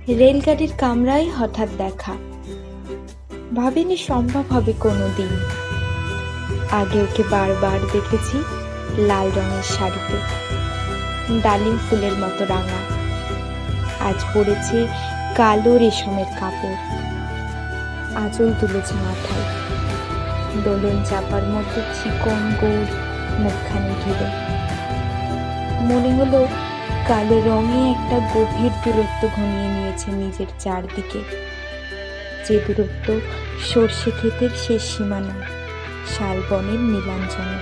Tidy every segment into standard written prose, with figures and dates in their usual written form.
রেলগাড়ির কামরায় হঠাৎ দেখা, ভাবিনি সম্ভব হবে কোনোদিন। আগে ওকে বারবার দেখেছি লাল রঙের শাড়িতে, ডালিম ফুলের মতো রাঙা। আজ পরেছে কালো রেশমের কাপড়, আঁচল তুলেছে মাথায়, দোলন চাপার মতো চিকন গৌর মুখখানি ঘিরে। মনে হলো কালো রঙে একটা গভীর দূরত্ব ঘনিয়ে নিয়েছে নিজের চারদিকে, যে দূরত্ব সর্ষে ক্ষেতের শেষ সীমানা, শালবনের নীলাঞ্জনে।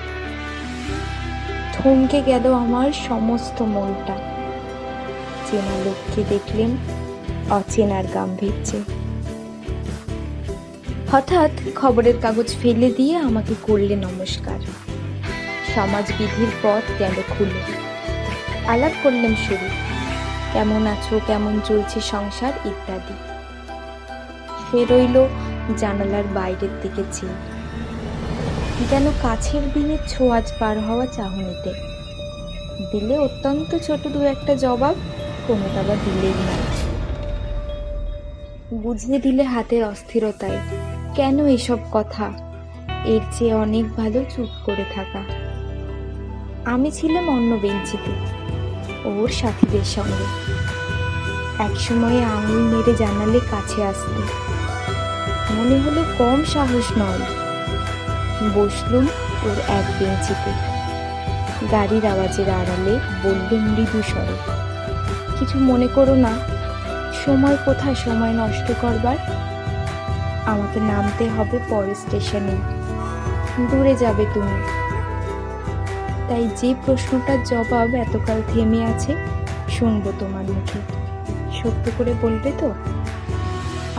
থমকে গেল আমার সমস্ত মনটা। চেনা লোককে দেখলেন অচেনার গাম্ভীর্যে। হঠাৎ খবরের কাগজ ফেলে দিয়ে আমাকে করলে নমস্কার। সমাজবিধির পথ গেল খুলে। আলাপ করলেন শুরু, কেমন আছো, কেমন চলছে সংসার ইত্যাদি। সে রইল জানালার বাইরের দিকে চেয়ে, যেন কাছের দিনের ছোঁয়াচ পার হওয়া চাহনিতে। দিলে অত্যন্ত ছোট দু একটা জবাব, কোনোটা বা দিলেই না। বুঝিয়ে দিলে হাতের অস্থিরতায়, কেন এসব কথা, এর চেয়ে অনেক ভালো চুপ করে থাকা। আমি ছিলাম অন্য বেঞ্চিতে, ওর সাথীদের সঙ্গে। একসময়ে আঙুল নেড়ে জানালে কাছে আসতে, মনে হলো কম সাহস নয়। বসলুম ওর এক বেঞ্চিতে। গাড়ির আওয়াজের আড়ালে বললুম মৃদু স্বরে, কিছু মনে করো না, সময় কোথায় সময় নষ্ট করবার। আমাকে নামতে হবে পরের স্টেশনে, দূরে যাবে তুমি। তাই যে প্রশ্নটার জবাব এতকাল থেমে আছে, শুনবো তোমার মুখে, সত্য করে বলবে তো?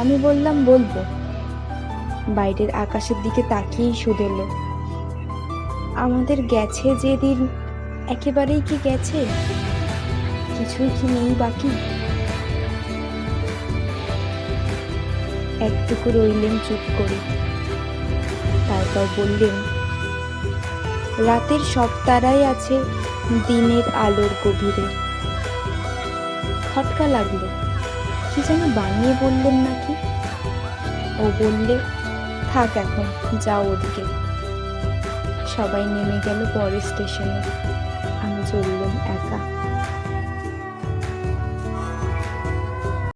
আমি বললাম বলবো। বাইরের আকাশের দিকে তাকিয়েই শুধেল, আমাদের গেছে যেদিন, একেবারেই কি গেছে? কিছুই কি নেই বাকি? একটুকু রইলেন চুপ করে, তারপর বললেন, রাতের সব তারাই আছে দিনের আলোর গভীরে। খটকা লাগলো, কি যেন বানিয়ে বললেন নাকি। ও বললে, থাক এখন, যাও ওদিকে। সবাই নেমে গেল পরের স্টেশনে, আমি চললাম একা।